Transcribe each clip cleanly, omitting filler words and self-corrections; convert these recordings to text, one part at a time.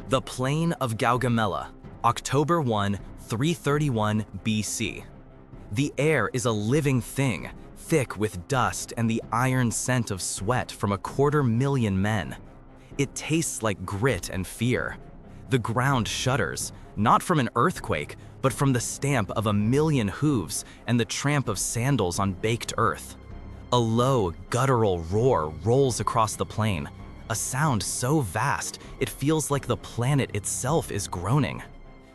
The Plain of Gaugamela, October 1, 331 BC. The air is a living thing, thick with dust and the iron scent of sweat from 250,000 men. It tastes like grit and fear. The ground shudders, not from an earthquake, but from the stamp of 1,000,000 hooves and the tramp of sandals on baked earth. A low, guttural roar rolls across the plain, a sound so vast it feels like the planet itself is groaning.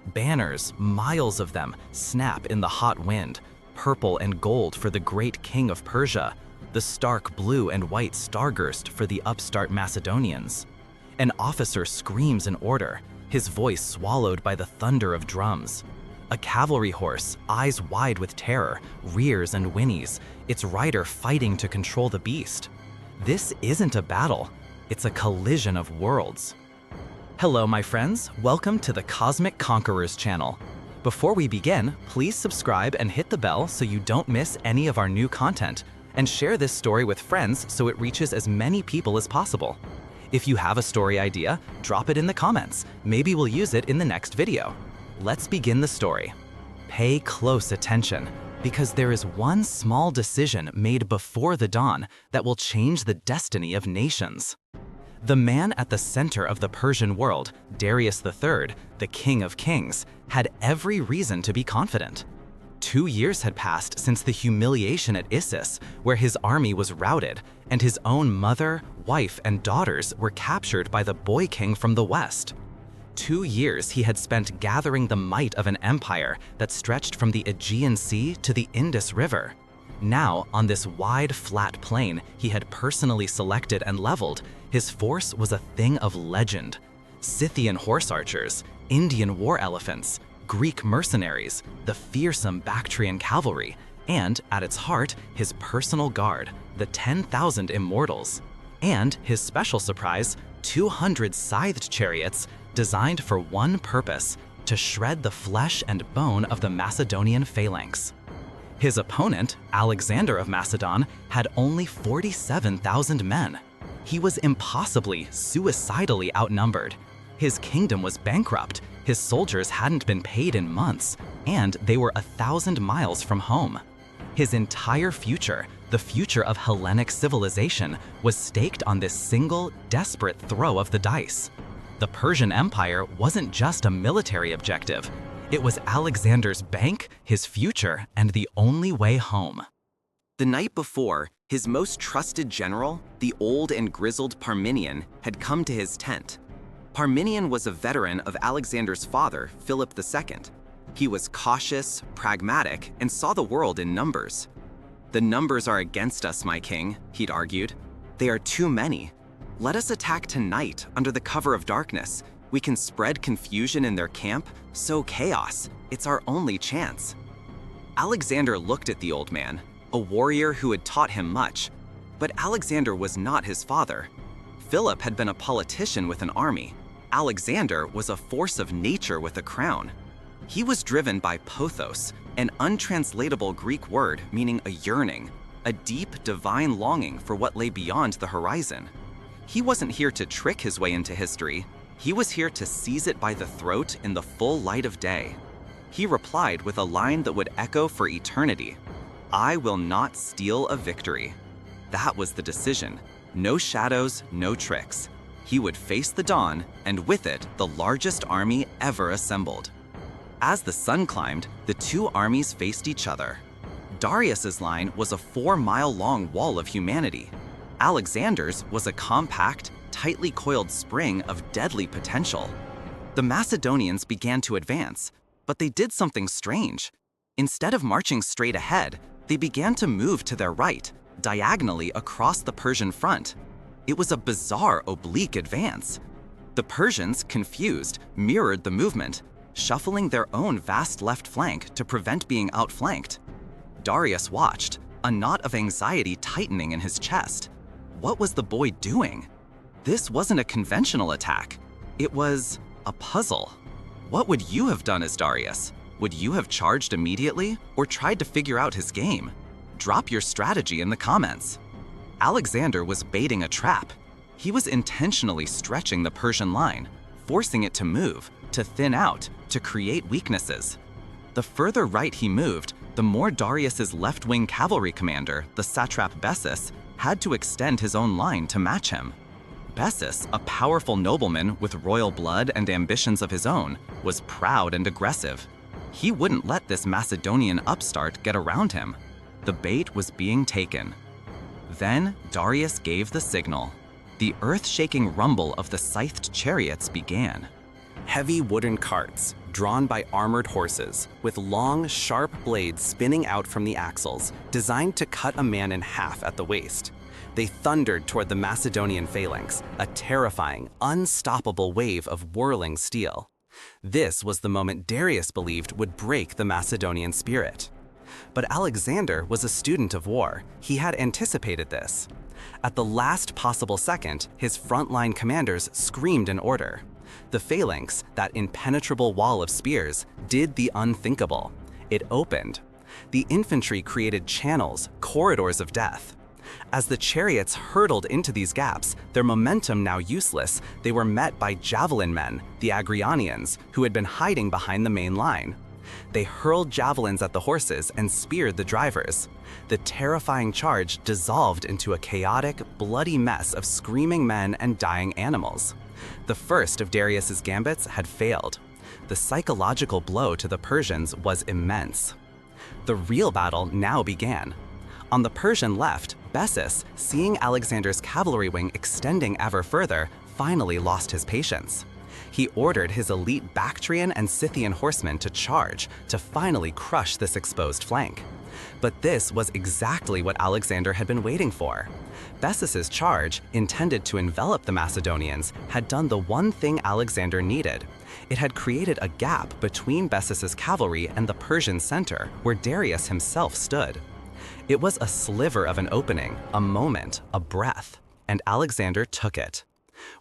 Banners, miles of them, snap in the hot wind, purple and gold for the great king of Persia, the stark blue and white starburst for the upstart Macedonians. An officer screams an order, his voice swallowed by the thunder of drums. A cavalry horse, eyes wide with terror, rears and whinnies, its rider fighting to control the beast. This isn't a battle, it's a collision of worlds. Hello, my friends. Welcome to the Cosmic Conquerors channel. Before we begin, please subscribe and hit the bell so you don't miss any of our new content, and share this story with friends so it reaches as many people as possible. If you have a story idea, drop it in the comments. Maybe we'll use it in the next video. Let's begin the story. Pay close attention, because there is one small decision made before the dawn that will change the destiny of nations. The man at the center of the Persian world, Darius III, the King of Kings, had every reason to be confident. 2 years had passed since the humiliation at Issus, where his army was routed, and his own mother, wife, and daughters were captured by the boy king from the west. 2 years he had spent gathering the might of an empire that stretched from the Aegean Sea to the Indus River. Now, on this wide, flat plain he had personally selected and leveled, his force was a thing of legend. Scythian horse archers, Indian war elephants, Greek mercenaries, the fearsome Bactrian cavalry, and, at its heart, his personal guard, the 10,000 immortals. And, his special surprise, 200 scythed chariots designed for one purpose, to shred the flesh and bone of the Macedonian Phalanx. His opponent, Alexander of Macedon, had only 47,000 men. He was impossibly, suicidally outnumbered. His kingdom was bankrupt, his soldiers hadn't been paid in months, and they were 1,000 miles from home. His entire future, the future of Hellenic civilization, was staked on this single, desperate throw of the dice. The Persian Empire wasn't just a military objective. It was Alexander's bank, his future, and the only way home. The night before, his most trusted general, the old and grizzled Parmenion, had come to his tent. Parmenion was a veteran of Alexander's father, Philip II. He was cautious, pragmatic, and saw the world in numbers. "The numbers are against us, my king," he'd argued. "They are too many. Let us attack tonight under the cover of darkness. We can spread confusion in their camp, sow chaos. It's our only chance." Alexander looked at the old man, a warrior who had taught him much. But Alexander was not his father. Philip had been a politician with an army. Alexander was a force of nature with a crown. He was driven by pothos, an untranslatable Greek word meaning a yearning, a deep divine longing for what lay beyond the horizon. He wasn't here to trick his way into history. He was here to seize it by the throat in the full light of day. He replied with a line that would echo for eternity: "I will not steal a victory." That was the decision. No shadows, no tricks. He would face the dawn, and with it, the largest army ever assembled. As the sun climbed, the two armies faced each other. Darius's line was a 4-mile-long wall of humanity. Alexander's was a compact, tightly coiled spring of deadly potential. The Macedonians began to advance, but they did something strange. Instead of marching straight ahead, they began to move to their right, diagonally across the Persian front. It was a bizarre oblique advance. The Persians, confused, mirrored the movement, shuffling their own vast left flank to prevent being outflanked. Darius watched, a knot of anxiety tightening in his chest. What was the boy doing? This wasn't a conventional attack. It was a puzzle. What would you have done as Darius? Would you have charged immediately or tried to figure out his game? Drop your strategy in the comments. Alexander was baiting a trap. He was intentionally stretching the Persian line, forcing it to move, to thin out, to create weaknesses. The further right he moved, the more Darius's left-wing cavalry commander, the satrap Bessus, had to extend his own line to match him. Bessus, a powerful nobleman with royal blood and ambitions of his own, was proud and aggressive. He wouldn't let this Macedonian upstart get around him. The bait was being taken. Then Darius gave the signal. The earth-shaking rumble of the scythed chariots began. Heavy wooden carts, drawn by armored horses, with long, sharp blades spinning out from the axles, designed to cut a man in half at the waist. They thundered toward the Macedonian phalanx, a terrifying, unstoppable wave of whirling steel. This was the moment Darius believed would break the Macedonian spirit. But Alexander was a student of war. He had anticipated this. At the last possible second, his frontline commanders screamed an order. The phalanx, that impenetrable wall of spears, did the unthinkable. It opened. The infantry created channels, corridors of death. As the chariots hurtled into these gaps, their momentum now useless, they were met by javelin men, the Agrianians, who had been hiding behind the main line. They hurled javelins at the horses and speared the drivers. The terrifying charge dissolved into a chaotic, bloody mess of screaming men and dying animals. The first of Darius's gambits had failed. The psychological blow to the Persians was immense. The real battle now began. On the Persian left, Bessus, seeing Alexander's cavalry wing extending ever further, finally lost his patience. He ordered his elite Bactrian and Scythian horsemen to charge, to finally crush this exposed flank. But this was exactly what Alexander had been waiting for. Bessus's charge, intended to envelop the Macedonians, had done the one thing Alexander needed. It had created a gap between Bessus's cavalry and the Persian center, where Darius himself stood. It was a sliver of an opening, a moment, a breath, and Alexander took it.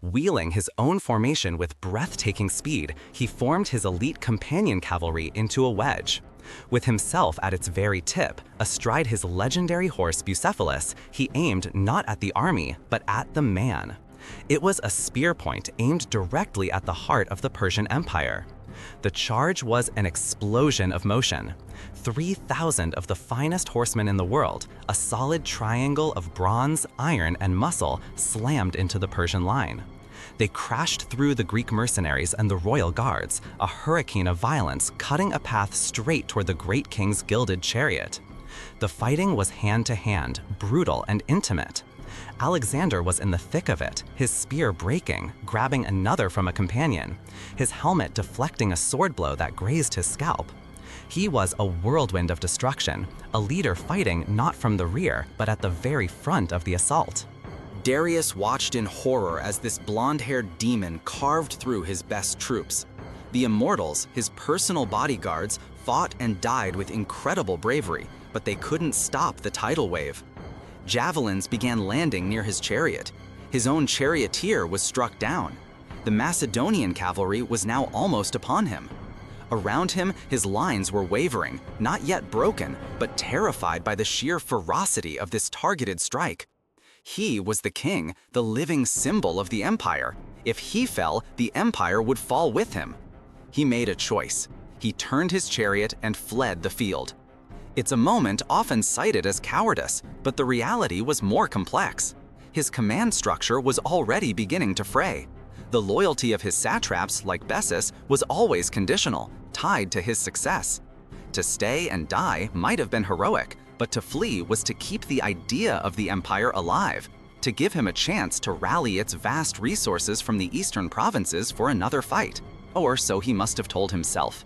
Wheeling his own formation with breathtaking speed, he formed his elite Companion Cavalry into a wedge. With himself at its very tip, astride his legendary horse Bucephalus, he aimed not at the army, but at the man. It was a spear point aimed directly at the heart of the Persian Empire. The charge was an explosion of motion. 3,000 of the finest horsemen in the world, a solid triangle of bronze, iron, and muscle, slammed into the Persian line. They crashed through the Greek mercenaries and the royal guards, a hurricane of violence cutting a path straight toward the great king's gilded chariot. The fighting was hand-to-hand, brutal and intimate. Alexander was in the thick of it, his spear breaking, grabbing another from a companion, his helmet deflecting a sword blow that grazed his scalp. He was a whirlwind of destruction, a leader fighting not from the rear, but at the very front of the assault. Darius watched in horror as this blonde-haired demon carved through his best troops. The immortals, his personal bodyguards, fought and died with incredible bravery, but they couldn't stop the tidal wave. Javelins began landing near his chariot. His own charioteer was struck down. The Macedonian cavalry was now almost upon him. Around him, his lines were wavering, not yet broken, but terrified by the sheer ferocity of this targeted strike. He was the king, the living symbol of the empire. If he fell, the empire would fall with him. He made a choice. He turned his chariot and fled the field. It's a moment often cited as cowardice, but the reality was more complex. His command structure was already beginning to fray. The loyalty of his satraps, like Bessus, was always conditional, tied to his success. To stay and die might have been heroic, but to flee was to keep the idea of the empire alive, to give him a chance to rally its vast resources from the eastern provinces for another fight, or so he must have told himself.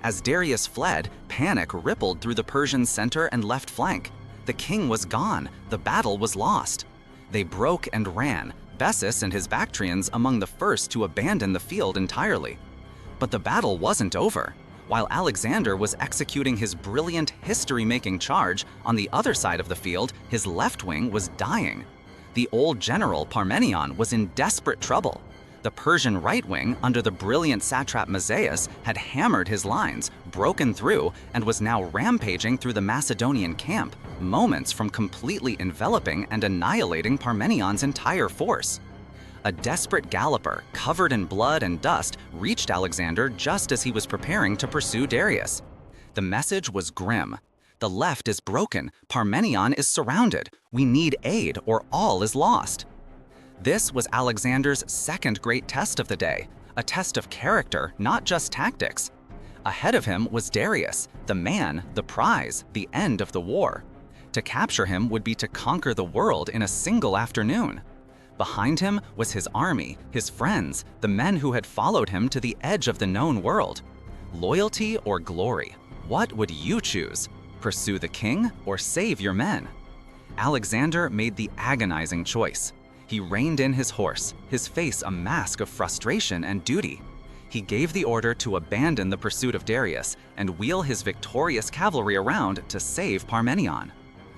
As Darius fled, panic rippled through the Persian center and left flank. The king was gone, the battle was lost. They broke and ran, Bessus and his Bactrians among the first to abandon the field entirely. But the battle wasn't over. While Alexander was executing his brilliant history-making charge, on the other side of the field, his left wing was dying. The old general Parmenion was in desperate trouble. The Persian right wing, under the brilliant satrap Mazaeus, had hammered his lines, broken through, and was now rampaging through the Macedonian camp, moments from completely enveloping and annihilating Parmenion's entire force. A desperate galloper, covered in blood and dust, reached Alexander just as he was preparing to pursue Darius. The message was grim. The left is broken. Parmenion is surrounded. We need aid or all is lost. This was Alexander's second great test of the day, a test of character, not just tactics. Ahead of him was Darius, the man, the prize, the end of the war. To capture him would be to conquer the world in a single afternoon. Behind him was his army, his friends, the men who had followed him to the edge of the known world. Loyalty or glory? What would you choose? Pursue the king or save your men? Alexander made the agonizing choice. He reined in his horse, his face a mask of frustration and duty. He gave the order to abandon the pursuit of Darius and wheel his victorious cavalry around to save Parmenion.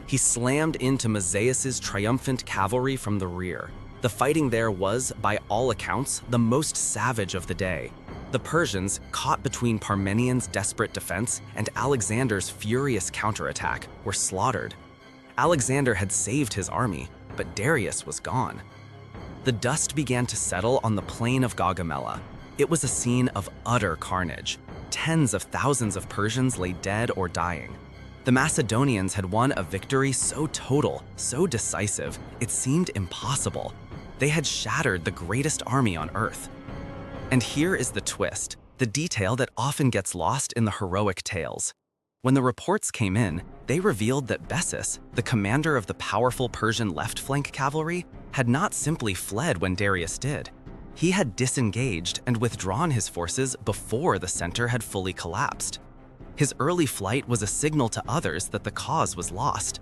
He slammed into Mazaeus' triumphant cavalry from the rear. The fighting there was, by all accounts, the most savage of the day. The Persians, caught between Parmenion's desperate defense and Alexander's furious counterattack, were slaughtered. Alexander had saved his army, but Darius was gone. The dust began to settle on the plain of Gaugamela. It was a scene of utter carnage. Tens of thousands of Persians lay dead or dying. The Macedonians had won a victory so total, so decisive, it seemed impossible. They had shattered the greatest army on earth. And here is the twist, the detail that often gets lost in the heroic tales. When the reports came in, they revealed that Bessus, the commander of the powerful Persian left flank cavalry, had not simply fled when Darius did. He had disengaged and withdrawn his forces before the center had fully collapsed. His early flight was a signal to others that the cause was lost.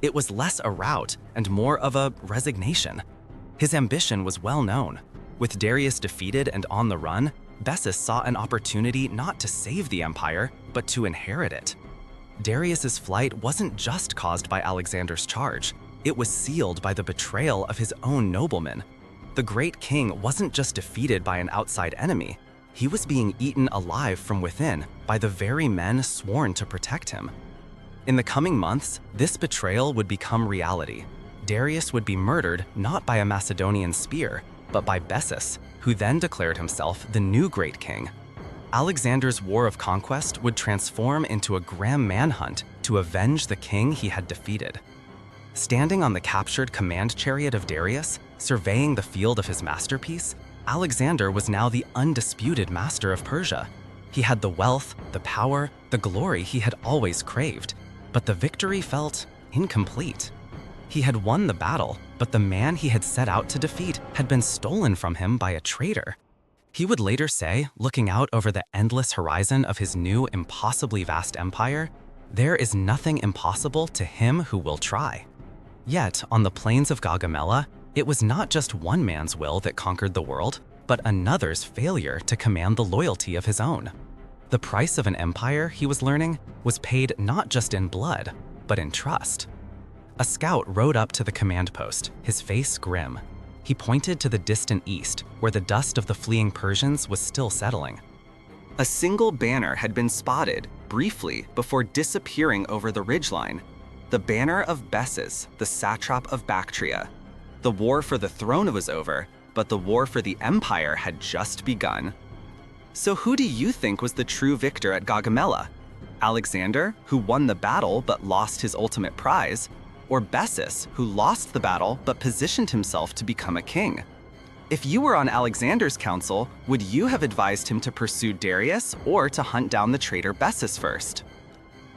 It was less a rout and more of a resignation. His ambition was well known. With Darius defeated and on the run, Bessus saw an opportunity not to save the empire, but to inherit it. Darius's flight wasn't just caused by Alexander's charge. It was sealed by the betrayal of his own noblemen. The great king wasn't just defeated by an outside enemy. He was being eaten alive from within by the very men sworn to protect him. In the coming months, this betrayal would become reality. Darius would be murdered not by a Macedonian spear, but by Bessus, who then declared himself the new great king. Alexander's war of conquest would transform into a grim manhunt to avenge the king he had defeated. Standing on the captured command chariot of Darius, surveying the field of his masterpiece, Alexander was now the undisputed master of Persia. He had the wealth, the power, the glory he had always craved, but the victory felt incomplete. He had won the battle, but the man he had set out to defeat had been stolen from him by a traitor. He would later say, looking out over the endless horizon of his new, impossibly vast empire, "There is nothing impossible to him who will try." Yet, on the plains of Gaugamela, it was not just one man's will that conquered the world, but another's failure to command the loyalty of his own. The price of an empire, he was learning, was paid not just in blood, but in trust. A scout rode up to the command post, his face grim. He pointed to the distant east, where the dust of the fleeing Persians was still settling. A single banner had been spotted, briefly, before disappearing over the ridgeline. The banner of Bessus, the satrap of Bactria. The war for the throne was over, but the war for the empire had just begun. So who do you think was the true victor at Gaugamela? Alexander, who won the battle but lost his ultimate prize? Or Bessus, who lost the battle but positioned himself to become a king? If you were on Alexander's council, would you have advised him to pursue Darius or to hunt down the traitor Bessus first?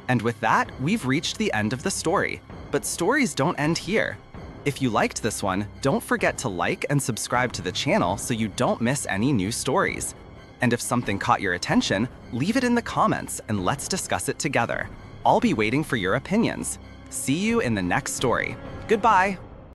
And with that, we've reached the end of the story. But stories don't end here. If you liked this one, don't forget to like and subscribe to the channel so you don't miss any new stories. And if something caught your attention, leave it in the comments and let's discuss it together. I'll be waiting for your opinions. See you in the next story. Goodbye.